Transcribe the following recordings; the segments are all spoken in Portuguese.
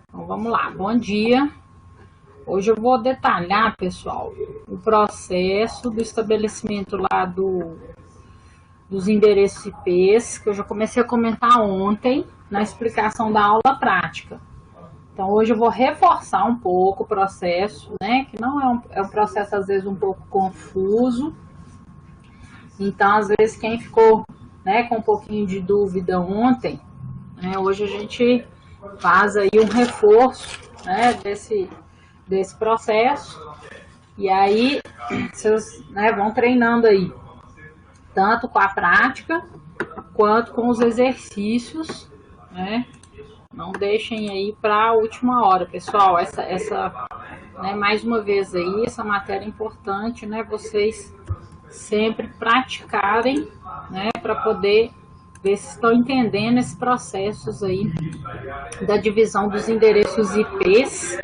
Então, vamos lá, bom dia. Hoje eu vou detalhar, pessoal, o processo do estabelecimento lá dos endereços IPs, que eu já comecei a comentar ontem na explicação da aula prática. Então, hoje eu vou reforçar um pouco o processo, né? Que não é um processo, às vezes, um pouco confuso. Então, às vezes, quem ficou, né, com um pouquinho de dúvida ontem, né, hoje a gente faz aí um reforço, né, desse processo. E aí, vocês, né, vão treinando aí, tanto com a prática, quanto com os exercícios, né? Não deixem aí para a última hora, pessoal. Né, mais uma vez aí, essa matéria é importante, né? Vocês sempre praticarem, né? Para poder ver se estão entendendo esses processos aí da divisão dos endereços IPs,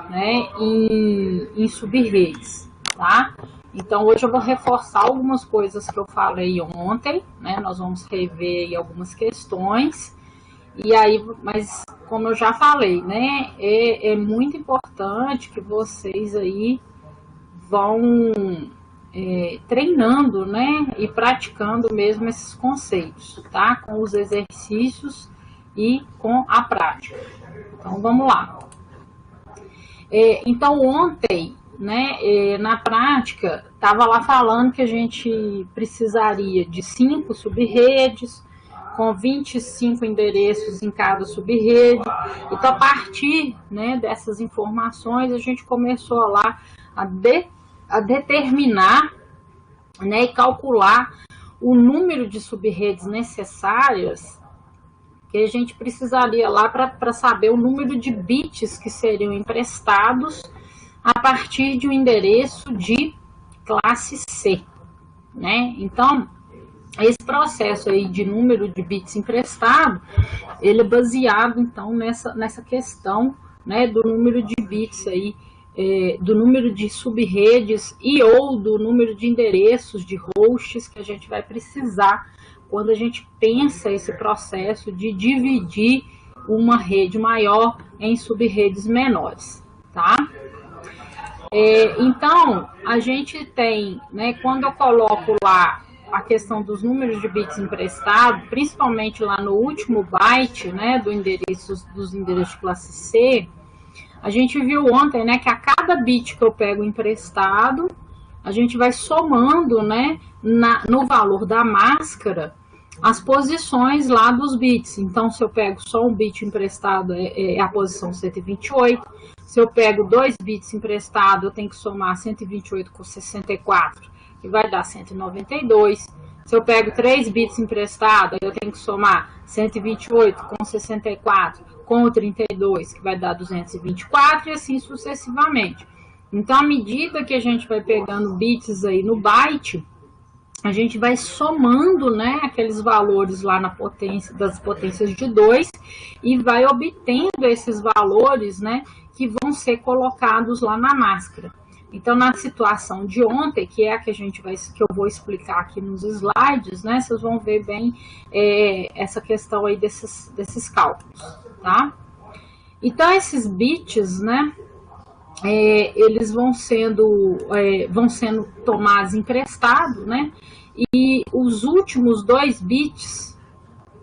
né? Em sub-redes, tá? Então, hoje eu vou reforçar algumas coisas que eu falei ontem, né? Nós vamos rever aí algumas questões. E aí, mas como eu já falei, né, é muito importante que vocês aí vão treinando, né, e praticando mesmo esses conceitos, tá? Com os exercícios e com a prática. Então, vamos lá. Então, ontem, né, na prática, estava lá falando que a gente precisaria de 5 sub-redes, com 25 endereços em cada sub-rede. Então, a partir, né, dessas informações, a gente começou lá a determinar, né, e calcular o número de sub-redes necessárias que a gente precisaria lá para saber o número de bits que seriam emprestados a partir de um endereço de classe C, né? Então, esse processo aí de número de bits emprestado, ele é baseado, então, nessa questão, né, do número de bits aí, do número de sub-redes e ou do número de endereços de hosts que a gente vai precisar quando a gente pensa esse processo de dividir uma rede maior em sub-redes menores, tá? Então, a gente tem, né, quando eu coloco lá a questão dos números de bits emprestados, principalmente lá no último byte, né, dos endereços de classe C, a gente viu ontem, né, que a cada bit que eu pego emprestado, a gente vai somando, né, no valor da máscara, as posições lá dos bits. Então, se eu pego só um bit emprestado, é a posição 128. Se eu pego 2 bits emprestados, eu tenho que somar 128 com 64, que vai dar 192. Se eu pego 3 bits emprestados, eu tenho que somar 128 com 64 com 32, que vai dar 224, e assim sucessivamente. Então, à medida que a gente vai pegando bits aí no byte, a gente vai somando, né, aqueles valores lá na potência, das potências de 2, e vai obtendo esses valores, né, que vão ser colocados lá na máscara. Então, na situação de ontem, que é a que que eu vou explicar aqui nos slides, né, vocês vão ver bem essa questão aí desses cálculos, tá? Então, esses bits, né, eles vão sendo tomados emprestados, né? E os últimos 2 bits,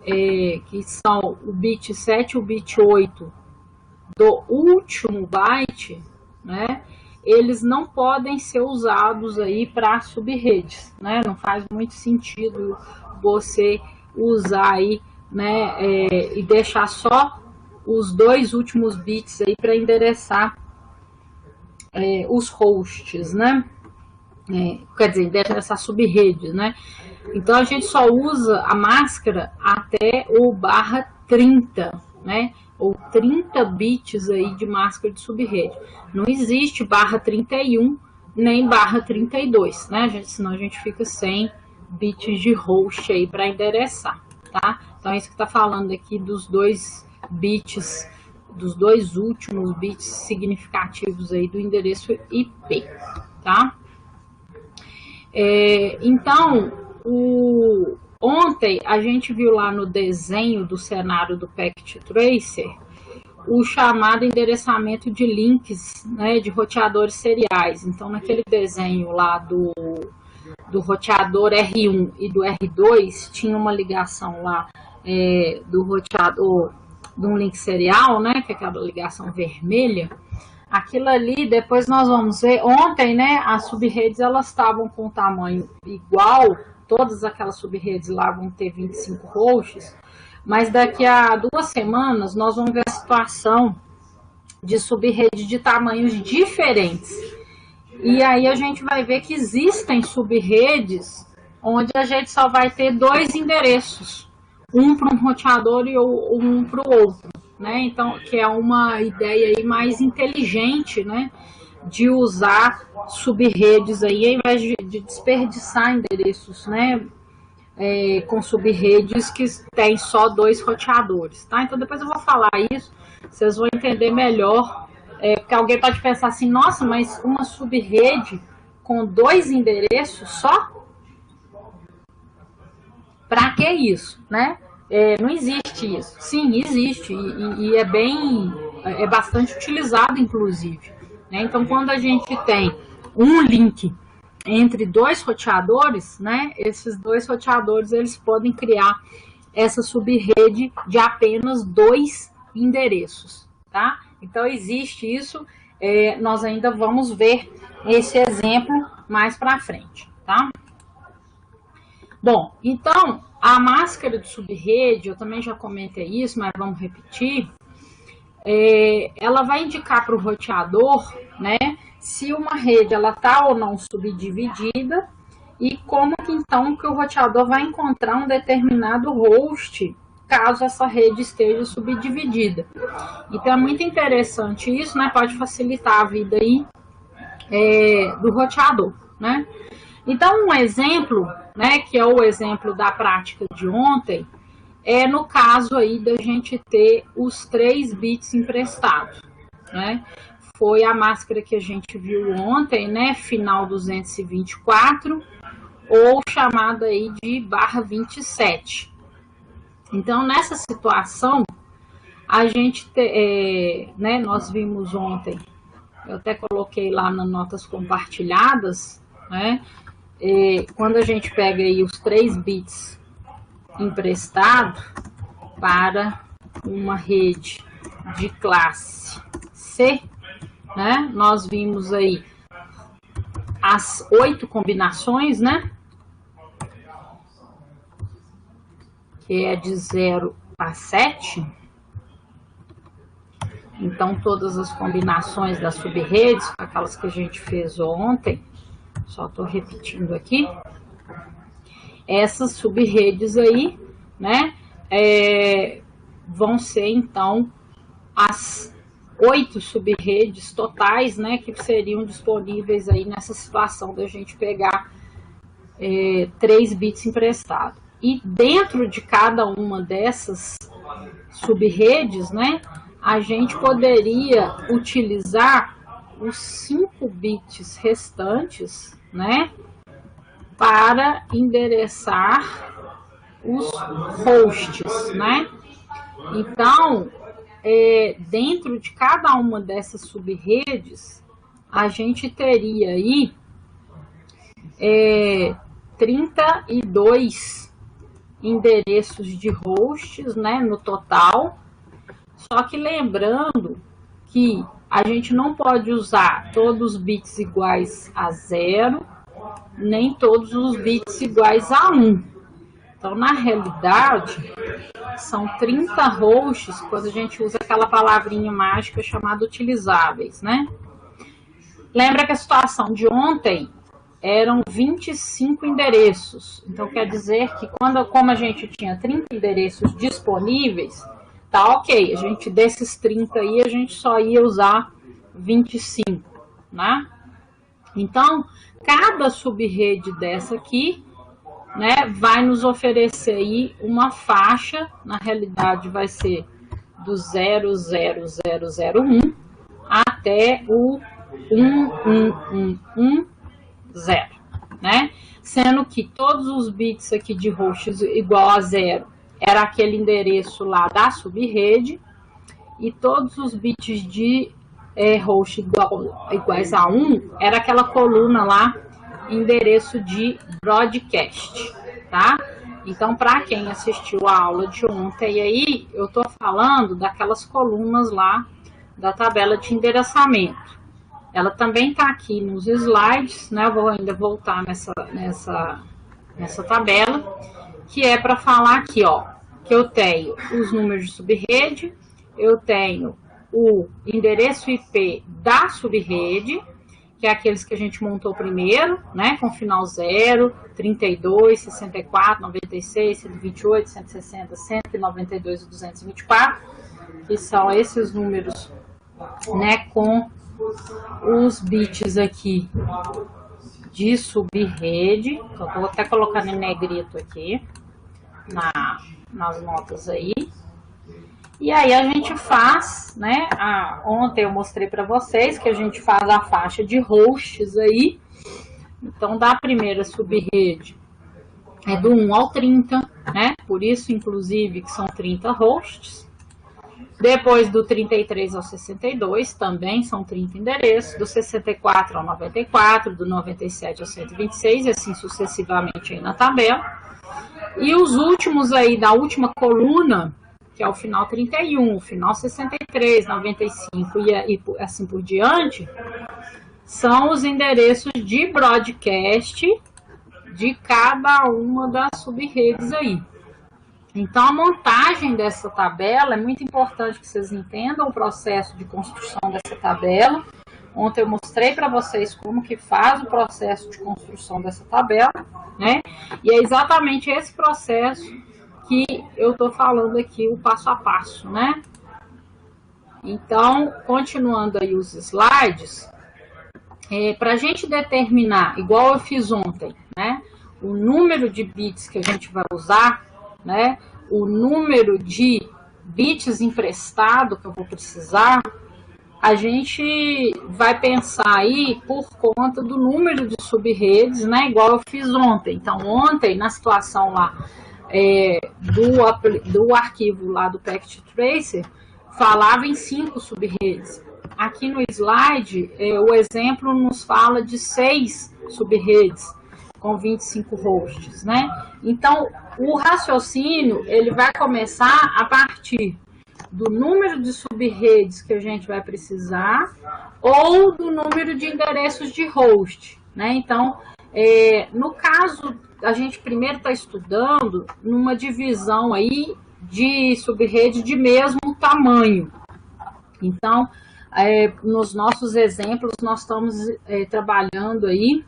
que são o bit 7 e o bit 8 do último byte, né? Eles não podem ser usados aí para sub-redes, né? Não faz muito sentido você usar aí, né? E deixar só os 2 últimos bits aí para endereçar os hosts, né? Quer dizer, dessa sub-rede, né? Então, a gente só usa a máscara até o /30, né? Ou 30 bits aí de máscara de sub-rede. Não existe /31 nem /32, né, gente? Senão a gente fica sem bits de host aí para endereçar, tá? Então, é isso que tá falando aqui dos 2 bits, dos 2 últimos bits significativos aí do endereço IP, tá? Então, Ontem a gente viu lá no desenho do cenário do Packet Tracer o chamado endereçamento de links, né, de roteadores seriais. Então, naquele desenho lá do roteador R1 e do R2, tinha uma ligação lá do roteador de um link serial, né, que é aquela ligação vermelha. Aquilo ali, depois nós vamos ver, ontem, né, as subredes elas estavam com tamanho igual, todas aquelas subredes lá vão ter 25 hosts, mas daqui a 2 semanas nós vamos ver a situação de subrede de tamanhos diferentes. E aí a gente vai ver que existem subredes onde a gente só vai ter 2 endereços, um para um roteador e um para o outro, né? Então, que é uma ideia aí mais inteligente, né, de usar subredes aí, ao invés de desperdiçar endereços, né, com subredes que tem só 2 roteadores, tá? Então depois eu vou falar isso, vocês vão entender melhor, porque alguém pode pensar assim, nossa, mas uma subrede com 2 endereços só? Para que isso, né? Não existe isso. Sim, existe e é bastante utilizado, inclusive, né? Então, quando a gente tem um link entre 2 roteadores, né? Esses 2 roteadores eles podem criar essa subrede de apenas 2 endereços, tá? Então, existe isso. Nós ainda vamos ver esse exemplo mais para frente, tá? Bom, então, a máscara de subrede, eu também já comentei isso, mas vamos repetir, ela vai indicar para o roteador, né, se uma rede ela está ou não subdividida e como que então que o roteador vai encontrar um determinado host caso essa rede esteja subdividida. Então é muito interessante isso, né, pode facilitar a vida aí do roteador, né. Então, um exemplo, né, que é o exemplo da prática de ontem, no caso aí da gente ter os 3 bits emprestados, né? Foi a máscara que a gente viu ontem, né, final 224, ou chamada aí de /27. Então, nessa situação, a gente, né, nós vimos ontem, eu até coloquei lá nas notas compartilhadas, né, quando a gente pega aí os 3 bits emprestados para uma rede de classe C, né, nós vimos aí as 8 combinações, né, que é de 0 a 7. Então, todas as combinações das subredes, aquelas que a gente fez ontem, só estou repetindo aqui, essas subredes aí, né, vão ser então as 8 subredes totais, né, que seriam disponíveis aí nessa situação da gente pegar 3 bits emprestados. E dentro de cada uma dessas subredes, né, a gente poderia utilizar os 5 bits restantes, né, para endereçar os hosts, né? Então, dentro de cada uma dessas subredes, a gente teria aí 32 endereços de hosts, né, no total. Só que lembrando que a gente não pode usar todos os bits iguais a 0, nem todos os bits iguais a 1. Então, na realidade, são 30 hosts quando a gente usa aquela palavrinha mágica chamada utilizáveis, né? Lembra que a situação de ontem eram 25 endereços. Então, quer dizer que como a gente tinha 30 endereços disponíveis, tá ok, a gente desses 30 aí, a gente só ia usar 25, né? Então, cada subrede dessa aqui, né, vai nos oferecer aí uma faixa, na realidade vai ser do 00001 até o 1110, né? sendo que todos os bits aqui de hosts igual a 0 era aquele endereço lá da subrede, e todos os bits de host iguais a 1 era aquela coluna lá, endereço de broadcast, tá? Então, para quem assistiu a aula de ontem aí, eu tô falando daquelas colunas lá da tabela de endereçamento. Ela também tá aqui nos slides, né? Eu vou ainda voltar nessa tabela, que é para falar aqui, ó, que eu tenho os números de subrede, eu tenho o endereço IP da subrede, que é aqueles que a gente montou primeiro, né, com final 0, 32, 64, 96, 128, 160, 192 e 224, que são esses números, né, com os bits aqui de subrede, que eu vou até colocar em negrito aqui, nas notas aí. E aí a gente faz, né, ontem eu mostrei para vocês que a gente faz a faixa de hosts aí. Então, da primeira subrede é do 1 ao 30, né, por isso, inclusive, que são 30 hosts. Depois do 33 ao 62, também são 30 endereços. Do 64 ao 94, do 97 ao 126, e assim sucessivamente aí na tabela. E os últimos aí, da última coluna, que é o final 31, o final 63, 95 e assim por diante, são os endereços de broadcast de cada uma das subredes aí. Então, a montagem dessa tabela é muito importante que vocês entendam o processo de construção dessa tabela. Ontem eu mostrei para vocês como que faz o processo de construção dessa tabela, né? E é exatamente esse processo que eu estou falando aqui, o passo a passo, né? Então, continuando aí os slides, para a gente determinar, igual eu fiz ontem, né? O número de bits que a gente vai usar, né? O número de bits emprestado que eu vou precisar, a gente vai pensar aí por conta do número de subredes, né? Igual eu fiz ontem. Então, ontem, na situação lá do arquivo lá do Packet Tracer, falava em 5 subredes. Aqui no slide, o exemplo nos fala de 6 subredes com 25 hosts, né? Então, o raciocínio, ele vai começar a partir do número de subredes que a gente vai precisar ou do número de endereços de host, né? Então, no caso, a gente primeiro está estudando numa divisão aí de subrede de mesmo tamanho. Então, nos nossos exemplos, nós estamos trabalhando aí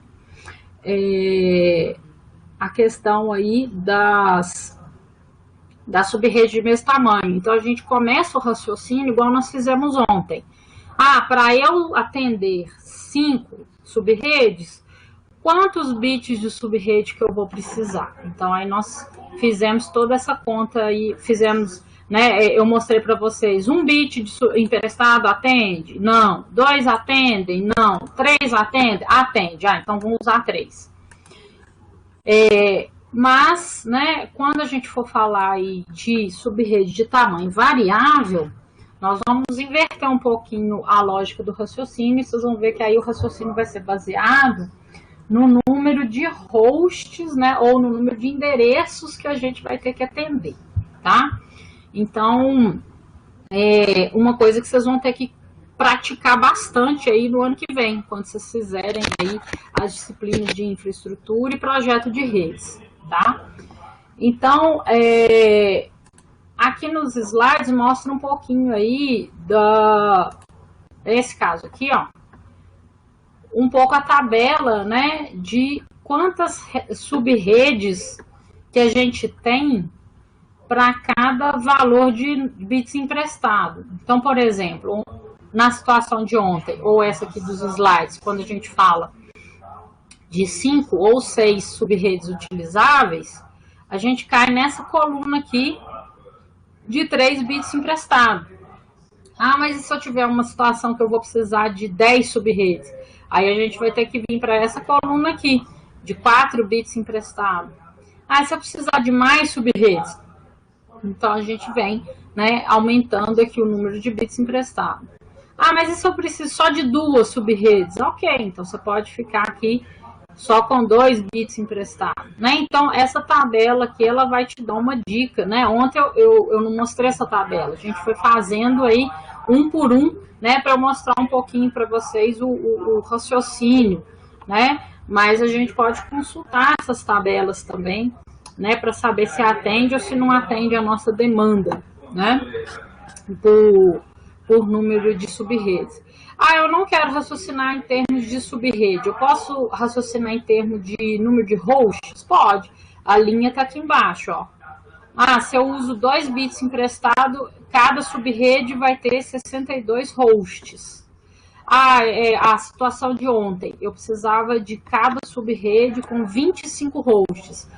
a questão aí das subredes de mesmo tamanho. Então, a gente começa o raciocínio igual nós fizemos ontem. Para eu atender 5 subredes, quantos bits de subrede que eu vou precisar? Então, aí nós fizemos toda essa conta aí, fizemos, né, eu mostrei para vocês, 1 bit emprestado atende? Não. 2 atendem? Não. 3 atende? Atende. Então vamos usar 3. Mas, né, quando a gente for falar aí de subrede de tamanho variável, nós vamos inverter um pouquinho a lógica do raciocínio, e vocês vão ver que aí o raciocínio vai ser baseado no número de hosts, né, ou no número de endereços que a gente vai ter que atender, tá? Então, uma coisa que vocês vão ter que praticar bastante aí no ano que vem, quando vocês fizerem aí as disciplinas de infraestrutura e projeto de redes, tá? Então, aqui nos slides mostra um pouquinho aí desse caso aqui, ó, um pouco a tabela, né, de quantas subredes que a gente tem para cada valor de bits emprestado. Então, por exemplo, na situação de ontem, ou essa aqui dos slides, quando a gente fala de 5 ou 6 subredes utilizáveis, a gente cai nessa coluna aqui de 3 bits emprestado. Mas e se eu tiver uma situação que eu vou precisar de 10 subredes? Aí a gente vai ter que vir para essa coluna aqui, de 4 bits emprestados. Ah, se eu precisar de mais subredes, então a gente vem, né, aumentando aqui o número de bits emprestados. Ah, mas e se eu preciso só de 2 subredes? Ok, então você pode ficar aqui só com 2 bits emprestados, né? Então, essa tabela aqui, ela vai te dar uma dica, né? Ontem eu não mostrei essa tabela, a gente foi fazendo aí um por um, né? Para mostrar um pouquinho para vocês o raciocínio, né? Mas a gente pode consultar essas tabelas também, né? Para saber se atende ou se não atende a nossa demanda, né? Por número de subredes. Ah, eu não quero raciocinar em termos de subrede. Eu posso raciocinar em termos de número de hosts? Pode. A linha está aqui embaixo, ó. Ah, se eu uso 2 bits emprestado, cada subrede vai ter 62 hosts. Ah, a situação de ontem, eu precisava de cada subrede com 25 hosts.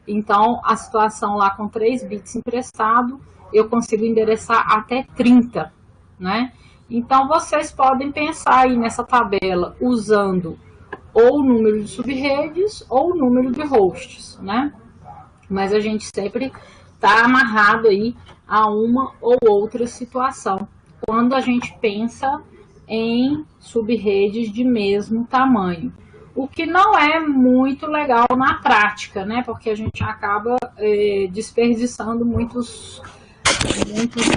Então, a situação lá com 3 bits emprestado, eu consigo endereçar até 30, né? Então, vocês podem pensar aí nessa tabela usando ou o número de subredes ou o número de hosts, né? Mas a gente sempre está amarrado aí a uma ou outra situação, quando a gente pensa em subredes de mesmo tamanho. O que não é muito legal na prática, né? Porque a gente acaba desperdiçando muitos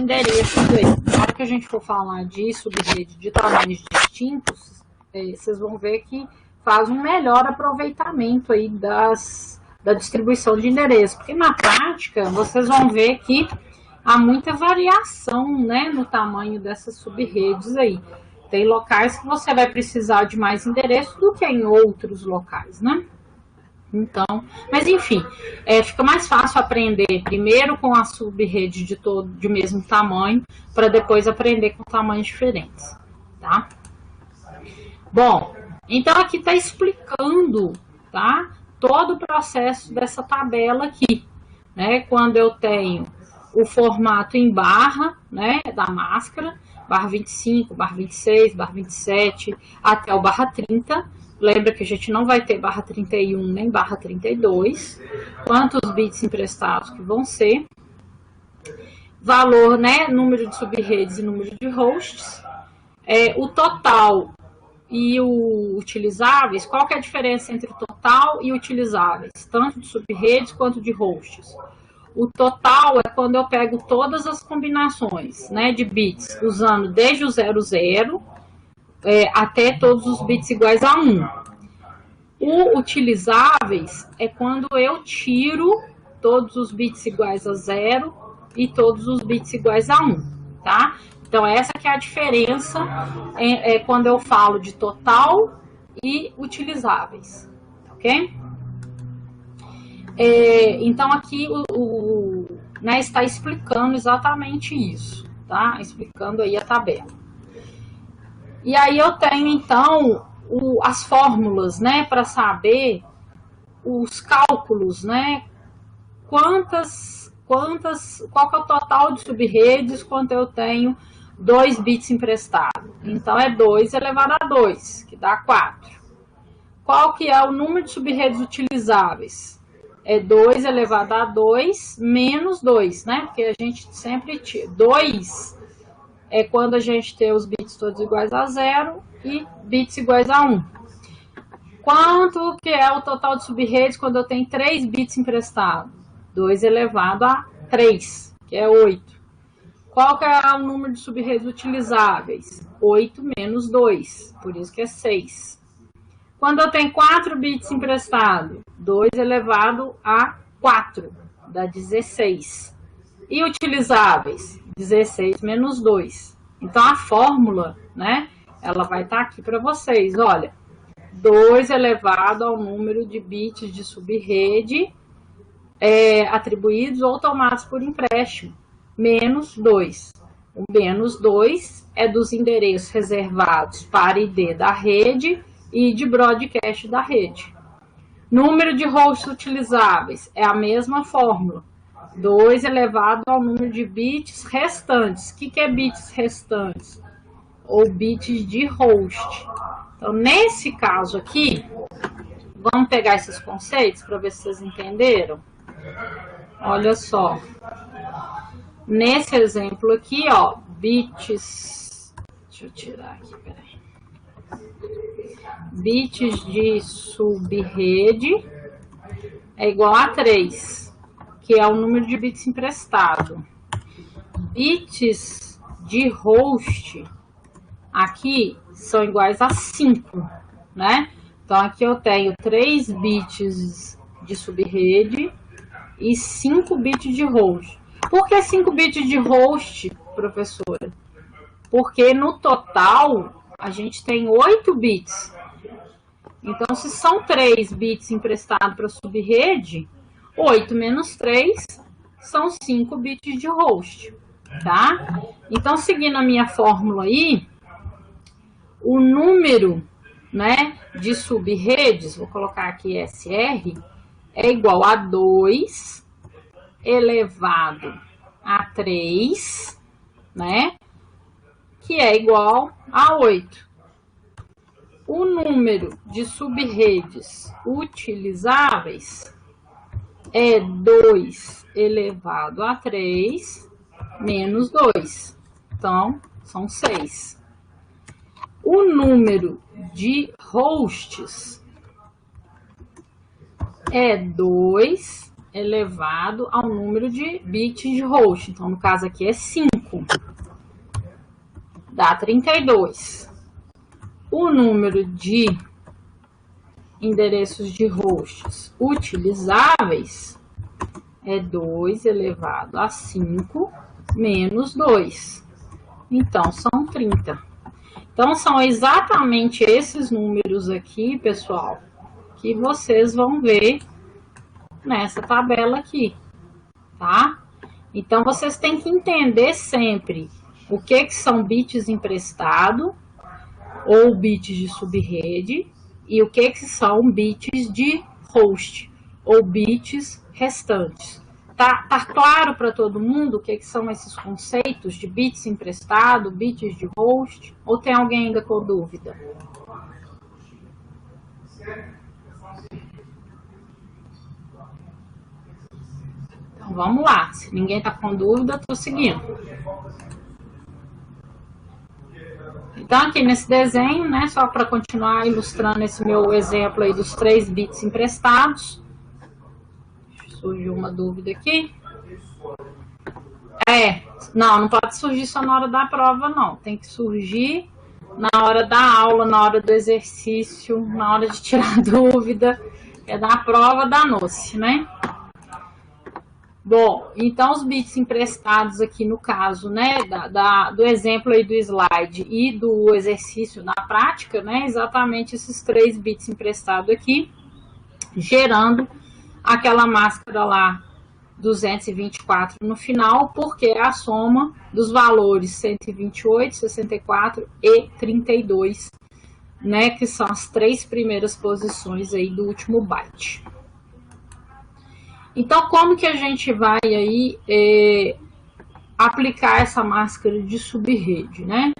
endereços aí. Na hora que a gente for falar de subrede de tamanhos distintos, vocês vão ver que faz um melhor aproveitamento aí da distribuição de endereços. Porque na prática, vocês vão ver que há muita variação, né, no tamanho dessas subredes aí. Tem locais que você vai precisar de mais endereços do que em outros locais, né? Então, mas enfim, fica mais fácil aprender primeiro com a subrede de mesmo tamanho, para depois aprender com tamanhos diferentes, tá? Bom, então aqui está explicando, tá? Todo o processo dessa tabela aqui, né? Quando eu tenho o formato em barra, né, da máscara, barra 25, barra 26, barra 27, até o barra 30, lembra que a gente não vai ter barra 31 nem barra 32. Quantos bits emprestados que vão ser. Valor, né? Número de subredes e número de hosts. O total e o utilizáveis. Qual que é a diferença entre o total e utilizáveis? Tanto de subredes quanto de hosts. O total é quando eu pego todas as combinações, né, de bits, usando desde o 00 até todos os bits iguais a 1. O utilizáveis é quando eu tiro todos os bits iguais a 0 e todos os bits iguais a 1, tá? Então, essa que é a diferença quando eu falo de total e utilizáveis, ok? Então, aqui né, está explicando exatamente isso, tá? Explicando aí a tabela. E aí eu tenho, então, as fórmulas, né, para saber os cálculos, né, qual que é o total de subredes quando eu tenho 2 bits emprestados. Então, é 2 elevado a 2, que dá 4. Qual que é o número de subredes utilizáveis? É 2 elevado a 2 menos 2, né, porque a gente sempre tira 2... é quando a gente tem os bits todos iguais a 0 e bits iguais a 1. Quanto que é o total de subredes quando eu tenho 3 bits emprestados? 2 elevado a 3, que é 8. Qual que é o número de subredes utilizáveis? 8 menos 2, por isso que é 6. Quando eu tenho 4 bits emprestados? 2 elevado a 4, dá 16. E utilizáveis? 16 menos 2. Então, a fórmula, né, ela vai estar aqui para vocês. Olha, 2 elevado ao número de bits de subrede atribuídos ou tomados por empréstimo, menos 2. O menos 2 é dos endereços reservados para ID da rede e de broadcast da rede. Número de hosts utilizáveis é a mesma fórmula. 2 elevado ao número de bits restantes. O que é bits restantes? Ou bits de host. Então, nesse caso aqui, Vamos pegar esses conceitos para ver se vocês entenderam? Olha só. Nesse exemplo aqui, ó, bits... Deixa eu tirar aqui, peraí. Bits de subrede é igual a 3, que é o número de bits emprestado. Bits de host aqui são iguais a 5, né? Então, aqui eu tenho 3 bits de subrede e 5 bits de host. Por que 5 bits de host, professora? Porque no total a gente tem 8 bits. Então, se são 3 bits emprestados para a subrede, 8 menos 3 são 5 bits de host, tá? Então, seguindo a minha fórmula aí, o número, né, de subredes, vou colocar aqui SR, é igual a 2 elevado a 3, né, que é igual a 8. O número de subredes utilizáveis é 2 elevado a 3 menos 2. Então, são 6. O número de hosts é 2 elevado ao número de bits de host. Então, no caso aqui é 5. Dá 32. O número de endereços de hosts utilizáveis é 2 elevado a 5 menos 2. Então, são 30. Então, são exatamente esses números aqui, pessoal, que vocês vão ver nessa tabela aqui, tá? Então, vocês têm que entender sempre o que são bits emprestados ou bits de subrede e o que são bits de host ou bits restantes. Tá claro para todo mundo o que são esses conceitos de bits emprestado, bits de host? Ou tem alguém ainda com dúvida? Então vamos lá. Se ninguém está com dúvida, estou seguindo. Então aqui nesse desenho, né, só para continuar ilustrando esse meu exemplo aí dos 3 bits emprestados. Surgiu uma dúvida aqui. Não pode surgir só na hora da prova, não. Tem que surgir na hora da aula, na hora do exercício, na hora de tirar dúvida. É da prova da noce, né? Bom, então os bits emprestados aqui no caso, né, do exemplo aí do slide e do exercício na prática, né, exatamente esses 3 bits emprestados aqui, gerando aquela máscara lá 224 no final, porque é a soma dos valores 128, 64 e 32, né, que são as 3 primeiras posições aí do último byte. Então, como que a gente vai aí aplicar essa máscara de subrede, né?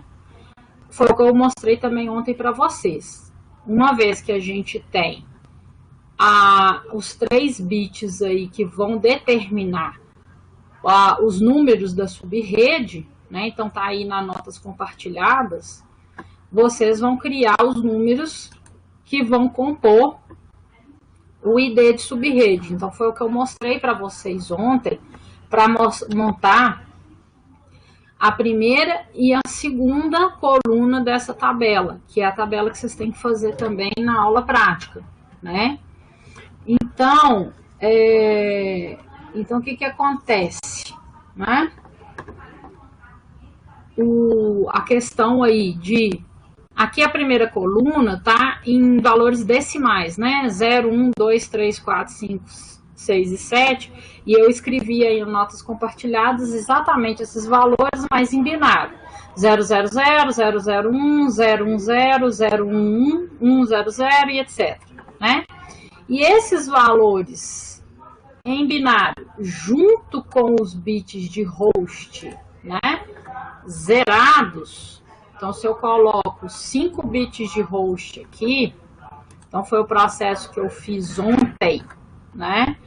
Foi o que eu mostrei também ontem para vocês. Uma vez que a gente tem os 3 bits aí que vão determinar os números da subrede, né? Então, tá aí nas notas compartilhadas. Vocês vão criar os números que vão compor o ID de subrede. Então, foi o que eu mostrei para vocês ontem, para montar a primeira e a segunda coluna dessa tabela, que é a tabela que vocês têm que fazer também na aula prática, né? Então, o que acontece, né? A questão aí de... Aqui a primeira coluna tá em valores decimais, né? 0, 1, 2, 3, 4, 5, 6 e 7. E eu escrevi aí em notas compartilhadas exatamente esses valores, mas em binário. 000, 001, 010, 011, 100 e etc, né? E esses valores em binário, junto com os bits de host, né, zerados, então se eu coloco 5 bits de host aqui, então foi o processo que eu fiz ontem, né?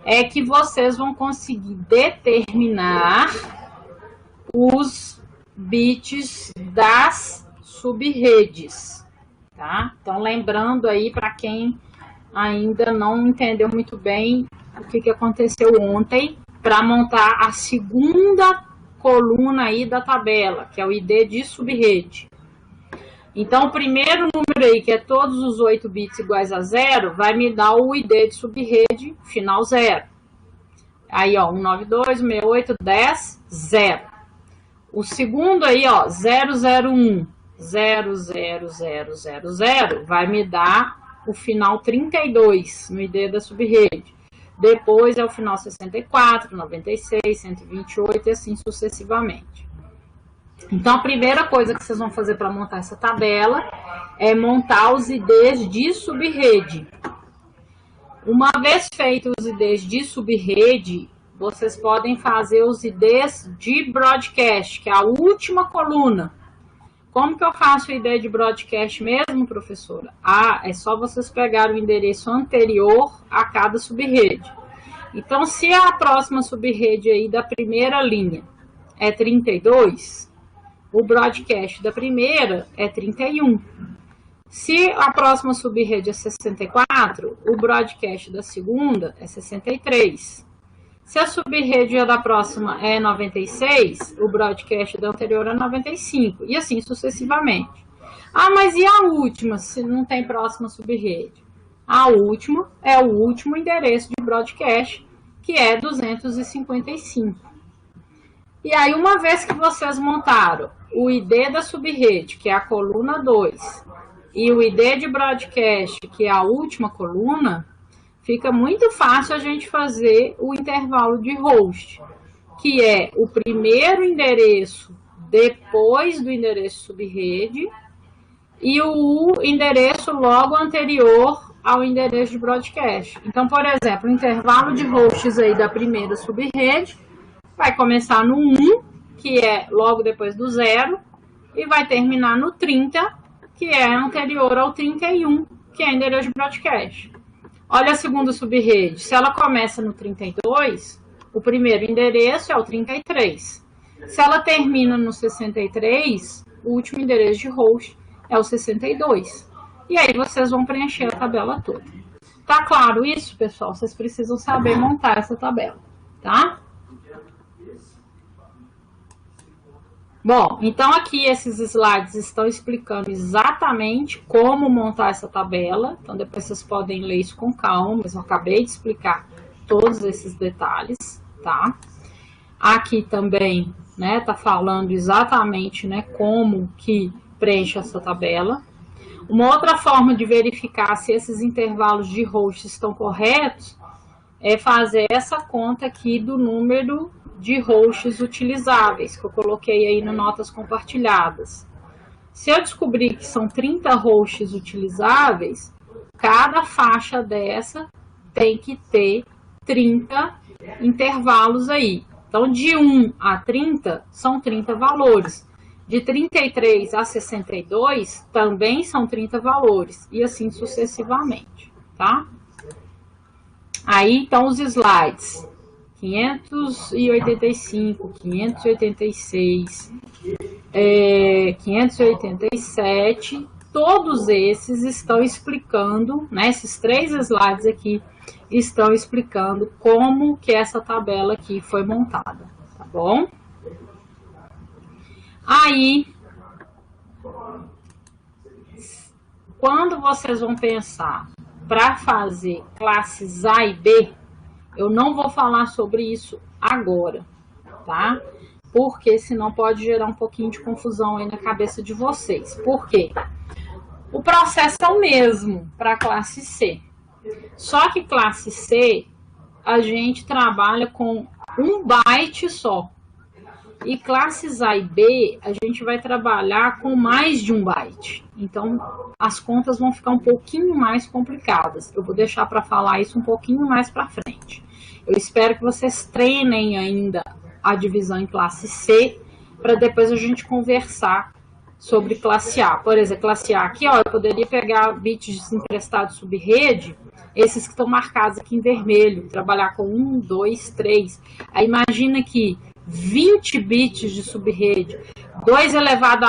É que vocês vão conseguir determinar os bits das subredes, tá? Então, lembrando aí para quem ainda não entendeu muito bem o que aconteceu ontem, para montar a segunda coluna aí da tabela, que é o ID de subrede. Então, o primeiro número aí, que é todos os 8 bits iguais a 0, vai me dar o ID de subrede final 0. Aí, ó, 192, 168, 10, 0. O segundo aí, ó, 001, 00000, vai me dar o final 32 no ID da subrede. Depois é o final 64, 96, 128 e assim sucessivamente. Então, a primeira coisa que vocês vão fazer para montar essa tabela é montar os IDs de subrede. Uma vez feitos os IDs de subrede, vocês podem fazer os IDs de broadcast, que é a última coluna. Como que eu faço o ID de broadcast mesmo, professora? Ah, é só vocês pegarem o endereço anterior a cada subrede. Então, se a próxima subrede aí da primeira linha é 32, o broadcast da primeira é 31. Se a próxima subrede é 64, o broadcast da segunda é 63. Se a subrede da próxima é 96, o broadcast da anterior é 95. E assim sucessivamente. Ah, mas e a última, se não tem próxima subrede? A última é o último endereço de broadcast, que é 255. E aí, uma vez que vocês montaram o ID da subrede, que é a coluna 2, e o ID de broadcast, que é a última coluna, fica muito fácil a gente fazer o intervalo de host, que é o primeiro endereço depois do endereço subrede e o endereço logo anterior ao endereço de broadcast. Então, por exemplo, o intervalo de hosts aí da primeira subrede vai começar no 1, que é logo depois do 0, e vai terminar no 30, que é anterior ao 31, que é endereço de broadcast. Olha a segunda subrede. Se ela começa no 32, o primeiro endereço é o 33. Se ela termina no 63, o último endereço de host é o 62. E aí vocês vão preencher a tabela toda. Tá claro isso, pessoal? Vocês precisam saber montar essa tabela, tá? Bom, então aqui esses slides estão explicando exatamente como montar essa tabela. Então depois vocês podem ler isso com calma, mas eu acabei de explicar todos esses detalhes, tá? Aqui também, né, tá falando exatamente, né, como que preenche essa tabela. Uma outra forma de verificar se esses intervalos de host estão corretos é fazer essa conta aqui do número de hosts utilizáveis, que eu coloquei aí no notas compartilhadas. Se eu descobrir que são 30 hosts utilizáveis, cada faixa dessa tem que ter 30 intervalos aí. Então, de 1 a 30 são 30 valores. De 33 a 62 também são 30 valores. E assim sucessivamente, tá? Aí, então, os slides. 585, 586, 587, todos esses estão explicando, né, esses 3 slides aqui estão explicando como que essa tabela aqui foi montada, tá bom? Aí, quando vocês vão pensar para fazer classes A e B, eu não vou falar sobre isso agora, tá? Porque senão pode gerar um pouquinho de confusão aí na cabeça de vocês. Por quê? O processo é o mesmo para a classe C. Só que classe C, a gente trabalha com 1 byte só. E classes A e B, a gente vai trabalhar com mais de 1 byte. Então, as contas vão ficar um pouquinho mais complicadas. Eu vou deixar para falar isso um pouquinho mais para frente. Eu espero que vocês treinem ainda a divisão em classe C, para depois a gente conversar sobre classe A. Por exemplo, classe A aqui, ó, eu poderia pegar bits emprestados subrede, esses que estão marcados aqui em vermelho, trabalhar com 1, 2, 3. Aí imagina que 20 bits de subrede, 2 elevado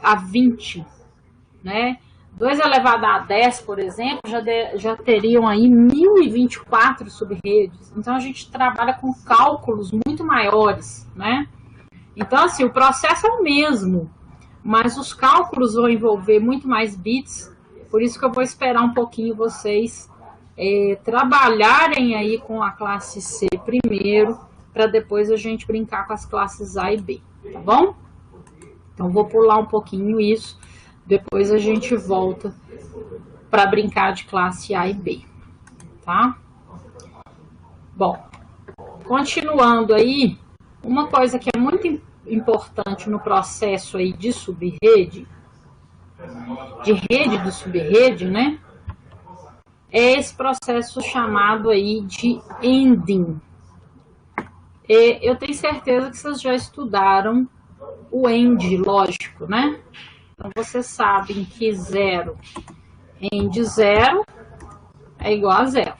a 20, né? 2 elevado a 10, por exemplo, já teriam aí 1024 subredes. Então, a gente trabalha com cálculos muito maiores, né? Então, assim, o processo é o mesmo, mas os cálculos vão envolver muito mais bits, por isso que eu vou esperar um pouquinho vocês trabalharem aí com a classe C primeiro, para depois a gente brincar com as classes A e B, tá bom? Então, vou pular um pouquinho isso, depois a gente volta para brincar de classe A e B, tá? Bom, continuando aí, uma coisa que é muito importante no processo aí de subrede, de rede de subrede, né? É esse processo chamado aí de ending. Eu tenho certeza que vocês já estudaram o end, lógico, né? Então, vocês sabem que 0 end 0 é igual a 0,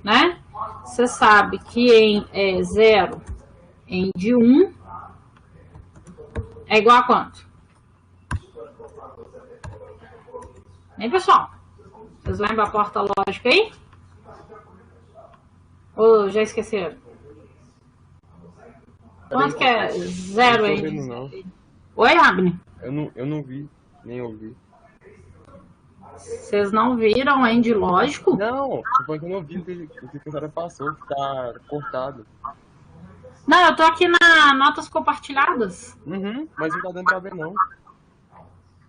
né? Você sabe que em 0 end 1 é igual a quanto? Hein, pessoal? Vocês lembram a porta lógica aí? Ou já esqueceram? Quanto que é 0 end? Oi, Abner? Eu não vi, nem ouvi. Vocês não viram o end lógico? Não, eu não vi o que a senhora passou, que tá cortado. Não, eu tô aqui na notas compartilhadas. Mas não tá dando pra ver, não.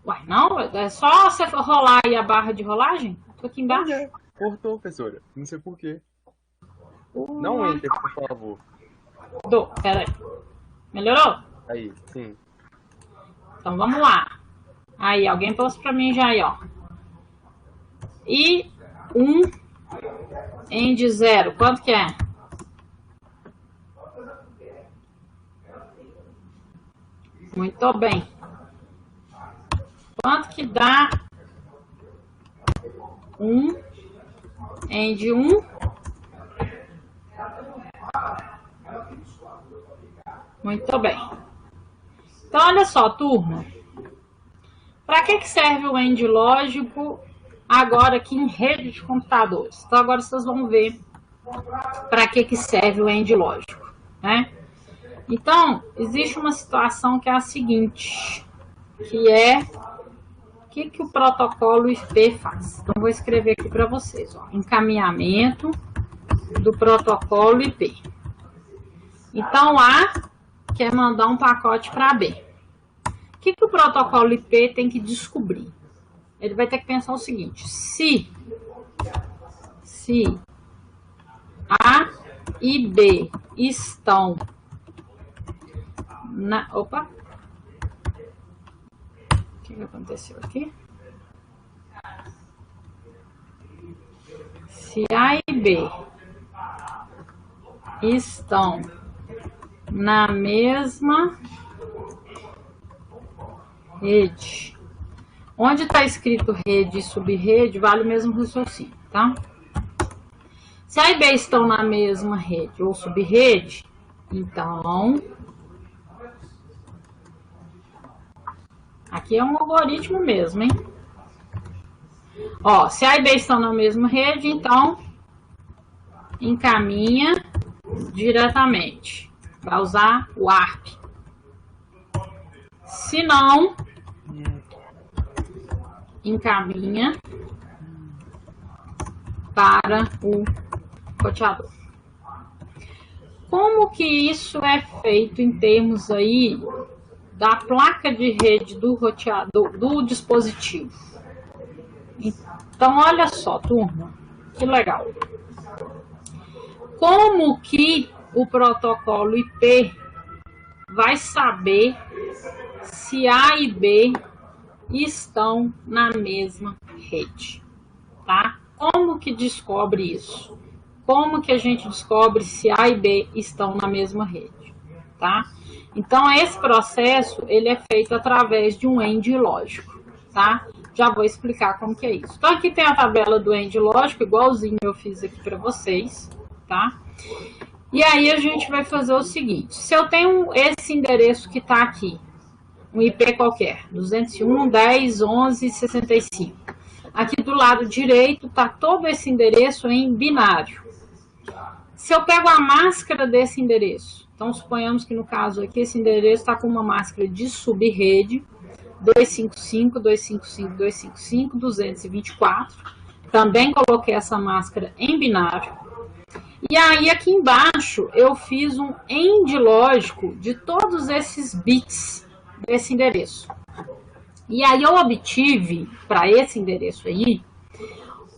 Uai, não? É só você rolar aí a barra de rolagem? Tô aqui embaixo. Cortou, professora. Não sei por quê. Não entre, por favor. Peraí. Melhorou? Aí, sim. Então, vamos lá. Aí, alguém pôs pra mim já aí, ó. E 1 end 0. Quanto que é? Muito bem. Quanto que dá 1 end 1? Muito bem. Então, olha só, turma. Para que serve o end lógico agora aqui em rede de computadores? Então, agora vocês vão ver para que serve o end lógico, né? Então, existe uma situação que é a seguinte, que é o que o protocolo IP faz. Então, vou escrever aqui para vocês, ó, encaminhamento do protocolo IP. Então, A quer mandar um pacote para B. O que o protocolo IP tem que descobrir? Ele vai ter que pensar o seguinte, se A e B estão na... Opa! O que aconteceu aqui? Se A e B estão na mesma rede, onde está escrito rede e subrede, vale o mesmo raciocínio, tá? Se A e B estão na mesma rede ou subrede, então aqui é um algoritmo mesmo, hein? Ó, se A e B estão na mesma rede, então encaminha diretamente. Vai usar o ARP. Se não, encaminha para o roteador. Como que isso é feito em termos aí da placa de rede do roteador, do dispositivo? Então, olha só, turma, que legal. Como que o protocolo IP vai saber se A e B estão na mesma rede, tá? Como que descobre isso? Como que a gente descobre se A e B estão na mesma rede, tá? Então, esse processo, ele é feito através de um AND lógico, tá? Já vou explicar como que é isso. Então, aqui tem a tabela do AND lógico, igualzinho eu fiz aqui para vocês, tá? E aí, a gente vai fazer o seguinte. Se eu tenho esse endereço que está aqui, um IP qualquer, 201.10.11.65. Aqui do lado direito está todo esse endereço em binário. Se eu pego a máscara desse endereço, então suponhamos que no caso aqui esse endereço está com uma máscara de subrede 255.255.254. Também coloquei essa máscara em binário. E aí aqui embaixo eu fiz um AND lógico de todos esses bits desse endereço. E aí eu obtive, para esse endereço aí,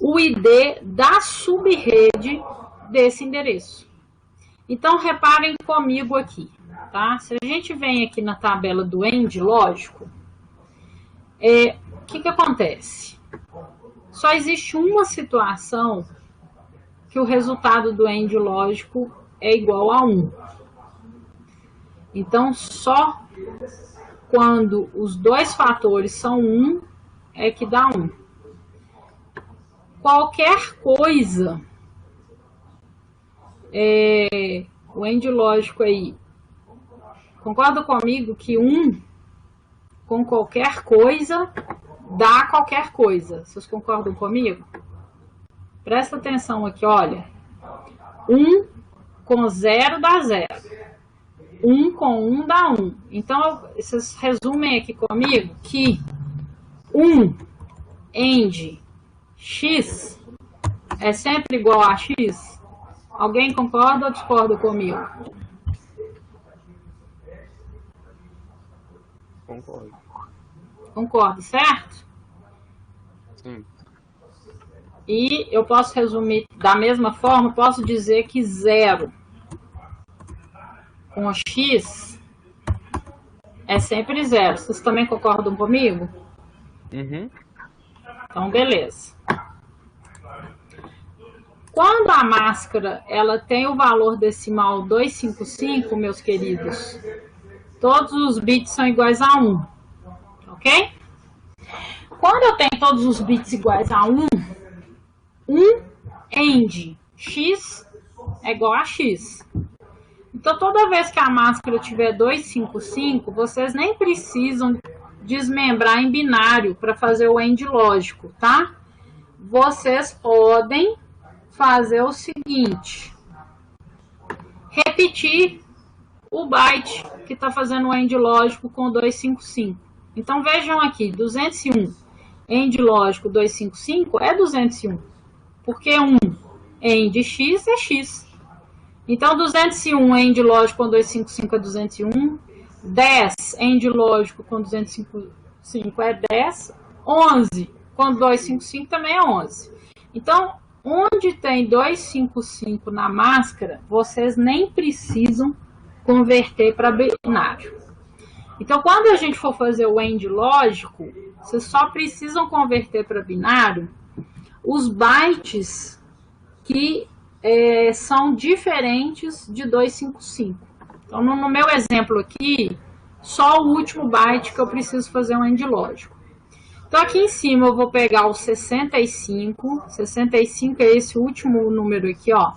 o ID da subrede desse endereço. Então, reparem comigo aqui, tá? Se a gente vem aqui na tabela do AND lógico, o que acontece? Só existe uma situação que o resultado do AND lógico é igual a 1. Então, só quando os dois fatores são 1, é que dá 1. Qualquer coisa, o AND lógico aí, concorda comigo que 1 com qualquer coisa dá qualquer coisa? Vocês concordam comigo? Presta atenção aqui, olha. 1 com 0 dá 0. 1 com 1 dá 1. Então, vocês resumem aqui comigo que 1 AND x é sempre igual a x? Alguém concorda ou discorda comigo? Concordo. Concordo, certo? Sim. E eu posso resumir da mesma forma, posso dizer que 0 com x é sempre 0. Vocês também concordam comigo? Uhum. Então, beleza. Quando a máscara ela tem o valor decimal 255, meus queridos, todos os bits são iguais a 1, ok? Quando eu tenho todos os bits iguais a 1, 1 AND x é igual a x. Então, toda vez que a máscara tiver 255, vocês nem precisam desmembrar em binário para fazer o AND lógico, tá? Vocês podem fazer o seguinte: repetir o byte que está fazendo o AND lógico com 255. Então, vejam aqui, 201 AND lógico 255 é 201, porque 1 AND x é x. Então, 201 AND lógico com 255 é 201, 10 AND lógico com 255 é 10, 11 com 255 também é 11. Então, onde tem 255 na máscara, vocês nem precisam converter para binário. Então, quando a gente for fazer o AND lógico, vocês só precisam converter para binário os bytes que são diferentes de 255. Então, no meu exemplo aqui, só o último byte que eu preciso fazer um AND lógico. Então, aqui em cima eu vou pegar o 65. 65 é esse último número aqui, ó.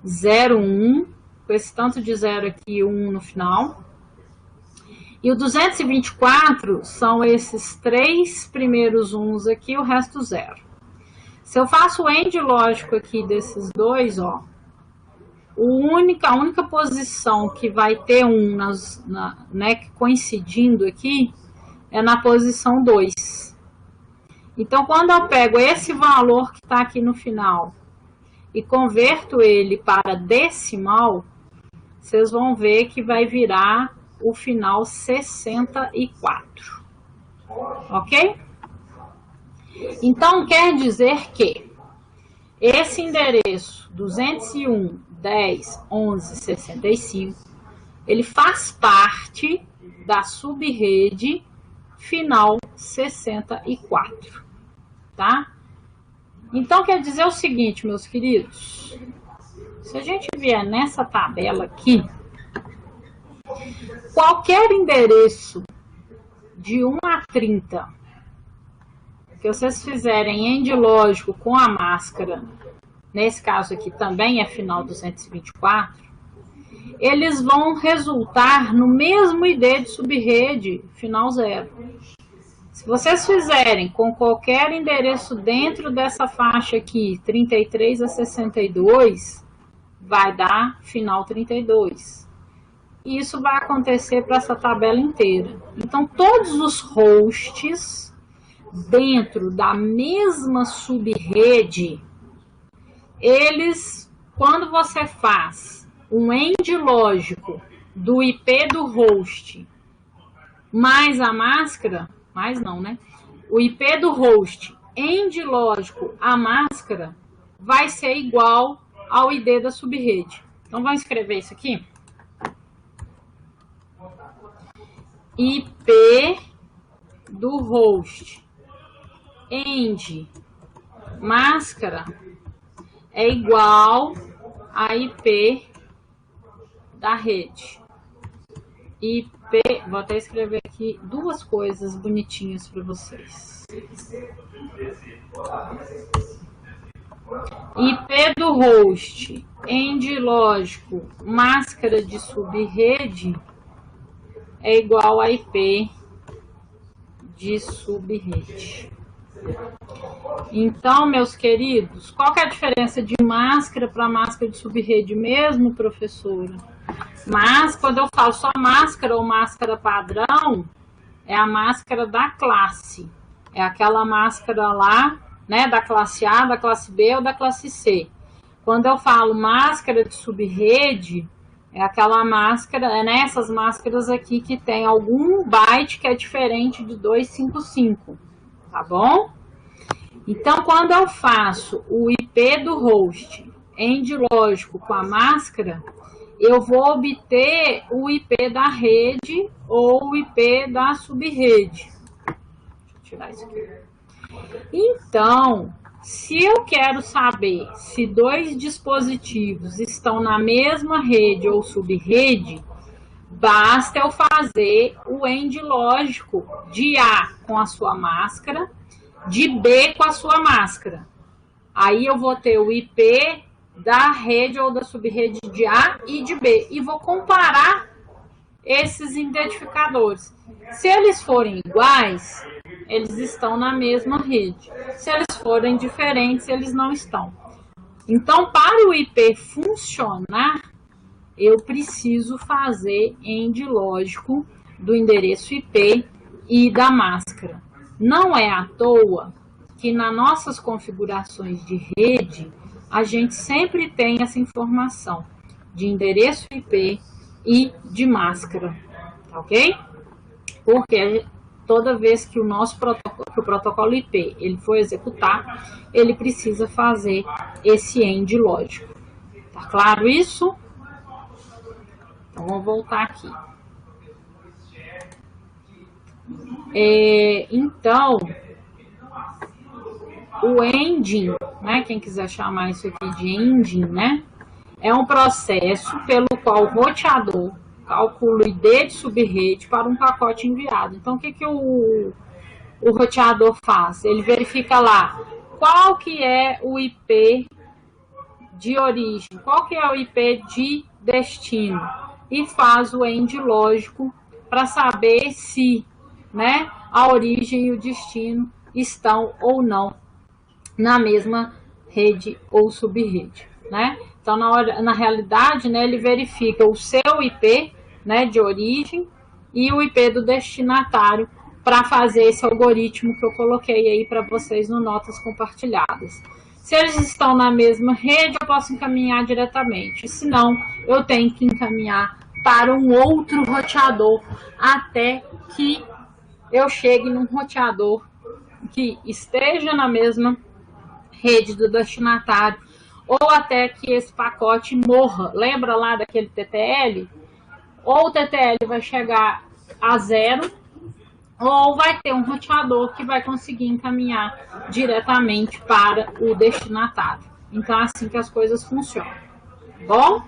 01, com esse tanto de 0 aqui, 1 no final. E o 224 são esses 3 primeiros 1s aqui, o resto 0. Se eu faço o AND lógico aqui desses dois, ó, a única posição que vai ter 1 coincidindo aqui é na posição 2. Então, quando eu pego esse valor que está aqui no final e converto ele para decimal, vocês vão ver que vai virar o final 64. Ok? Então, quer dizer que esse endereço 201.10.11.65, ele faz parte da subrede final 64, tá? Então, quer dizer o seguinte, meus queridos, se a gente vier nessa tabela aqui, Qualquer endereço de 1 a 30 que vocês fizerem end lógico com a máscara, nesse caso aqui também é final 224, eles vão resultar no mesmo ID de subrede final 0. Se vocês fizerem com qualquer endereço dentro dessa faixa aqui, 33 a 62, vai dar final 32. E isso vai acontecer para essa tabela inteira. Então, todos os hosts dentro da mesma subrede, eles, quando você faz um end lógico do IP do host mais a máscara, mais não, né? O IP do host end lógico a máscara vai ser igual ao ID da subrede. Então, vamos escrever isso aqui. IP do host end máscara é igual a IP da rede. IP, vou até escrever aqui duas coisas bonitinhas para vocês. IP do host end lógico máscara de subrede é igual a IP de subrede. Então, meus queridos, qual que é a diferença de máscara para máscara de subrede mesmo, professora? Mas, quando eu falo só máscara ou máscara padrão, é a máscara da classe. É aquela máscara lá, né, da classe A, da classe B ou da classe C. Quando eu falo máscara de subrede, é aquela máscara, é nessas máscaras aqui que tem algum byte que é diferente de 255, tá bom? Então, quando eu faço o IP do host end lógico com a máscara, eu vou obter o IP da rede ou o IP da subrede. Deixa eu tirar isso aqui. Então, se eu quero saber se dois dispositivos estão na mesma rede ou subrede, basta eu fazer o end lógico de A com a sua máscara, de B com a sua máscara. Aí eu vou ter o IP da rede ou da subrede de A e de B. E vou comparar esses identificadores. Se eles forem iguais, eles estão na mesma rede. Se eles forem diferentes, eles não estão. Então, para o IP funcionar, eu preciso fazer end lógico do endereço IP e da máscara. Não é à toa que nas nossas configurações de rede, a gente sempre tem essa informação de endereço IP e de máscara, tá ok? Porque toda vez que o protocolo IP ele for executar, ele precisa fazer esse end lógico. Tá claro isso? Então, vamos voltar aqui. Então, o ending, né, quem quiser chamar isso aqui de ending, né, é um processo pelo qual o roteador calcula o ID de subrede para um pacote enviado. Então, o que o roteador faz? Ele verifica lá qual que é o IP de origem, qual que é o IP de destino e faz o end lógico para saber se, né, a origem e o destino estão ou não na mesma rede ou subrede, né? Então, na realidade, né, ele verifica o seu IP, né, de origem e o IP do destinatário para fazer esse algoritmo que eu coloquei aí para vocês no Notas Compartilhadas. Se eles estão na mesma rede, eu posso encaminhar diretamente. Se não, eu tenho que encaminhar para um outro roteador até que eu chegue num roteador que esteja na mesma rede do destinatário, ou até que esse pacote morra. Lembra lá daquele TTL? Ou o TTL vai chegar a 0, ou vai ter um roteador que vai conseguir encaminhar diretamente para o destinatário. Então, é assim que as coisas funcionam. Bom?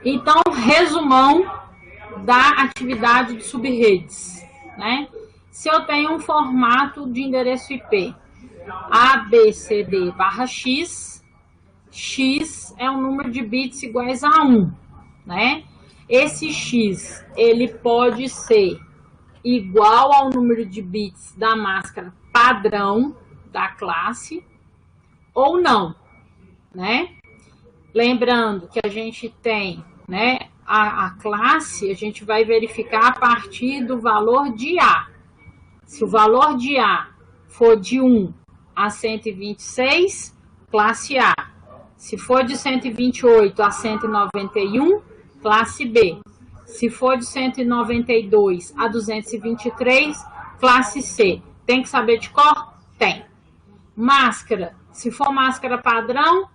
Então, resumão da atividade de subredes, né? Se eu tenho um formato de endereço IP ABCD/X, X é um número de bits iguais a 1, né? Esse X, ele pode ser igual ao número de bits da máscara padrão da classe ou não, né? Lembrando que a gente tem, né, a classe, a gente vai verificar a partir do valor de A. Se o valor de A for de 1 a 126, classe A. Se for de 128 a 191, classe B. Se for de 192 a 223, classe C. Tem que saber de cor? Tem. Máscara. Se for máscara padrão,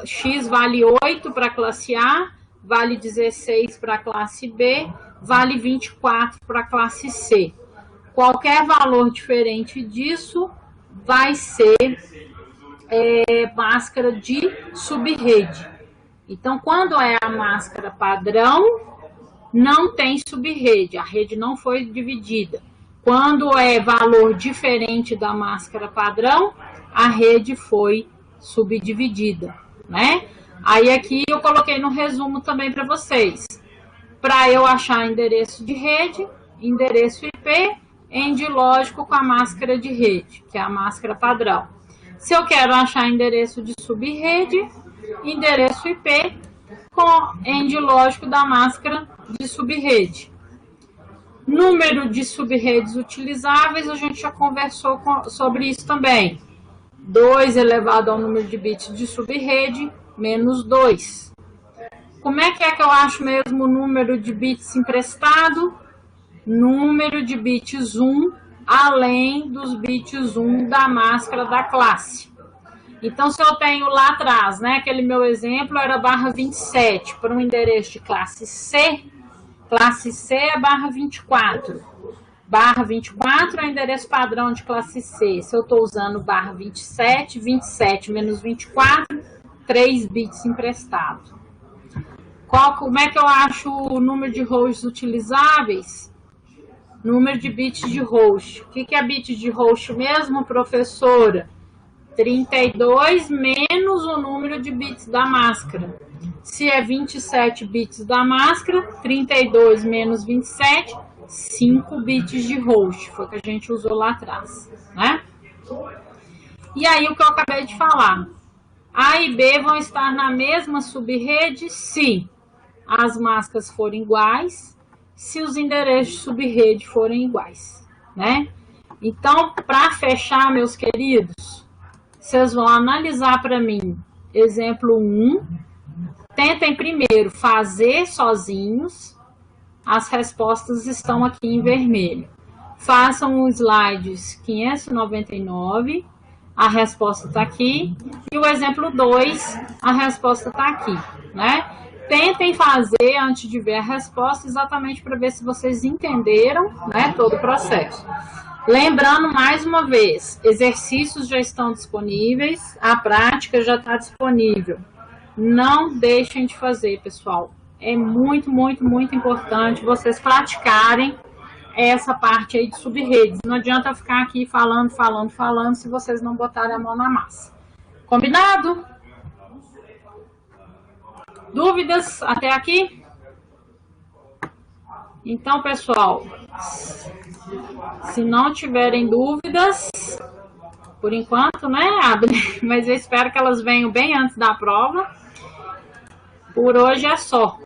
X vale 8 para a classe A, vale 16 para a classe B, vale 24 para a classe C. Qualquer valor diferente disso vai ser máscara de subrede. Então, quando é a máscara padrão, não tem subrede, a rede não foi dividida. Quando é valor diferente da máscara padrão, a rede foi subdividida, né? Aí aqui eu coloquei no resumo também para vocês. Para eu achar endereço de rede, endereço IP, end lógico com a máscara de rede, que é a máscara padrão. Se eu quero achar endereço de subrede, endereço IP com end lógico da máscara de subrede. Número de subredes utilizáveis, a gente já conversou sobre isso também. 2 elevado ao número de bits de subrede, menos 2. Como é que eu acho mesmo o número de bits emprestado? Número de bits 1, além dos bits 1 da máscara da classe. Então, se eu tenho lá atrás, né, aquele meu exemplo era barra 27, para um endereço de classe C é barra 24. Barra 24 é o endereço padrão de classe C. Se eu estou usando barra 27, 27 menos 24, 3 bits emprestados. Como é que eu acho o número de hosts utilizáveis? Número de bits de host. O que é bit de host mesmo, professora? 32 menos o número de bits da máscara. Se é 27 bits da máscara, 32 menos 27, 5 bits de host. Foi o que a gente usou lá atrás, né? E aí o que eu acabei de falar. A e B vão estar na mesma subrede se as máscaras forem iguais, se os endereços de subrede forem iguais, né? Então, para fechar, meus queridos, vocês vão analisar para mim, exemplo 1, tentem primeiro fazer sozinhos, as respostas estão aqui em vermelho. Façam o slides 599, a resposta está aqui, e o exemplo 2, a resposta está aqui, né? Tentem fazer, antes de ver a resposta, exatamente para ver se vocês entenderam, né, todo o processo. Lembrando, mais uma vez, exercícios já estão disponíveis, a prática já está disponível. Não deixem de fazer, pessoal. É muito, muito, muito importante vocês praticarem essa parte aí de subredes. Não adianta ficar aqui falando se vocês não botarem a mão na massa. Combinado? Dúvidas até aqui? Então, pessoal, se não tiverem dúvidas, por enquanto, né, mas eu espero que elas venham bem antes da prova. Por hoje é só,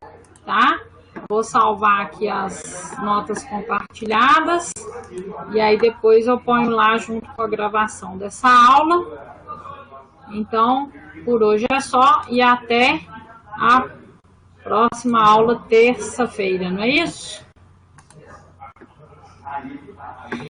tá? Vou salvar aqui as notas compartilhadas e aí depois eu ponho lá junto com a gravação dessa aula. Então, por hoje é só e até a próxima aula terça-feira, não é isso?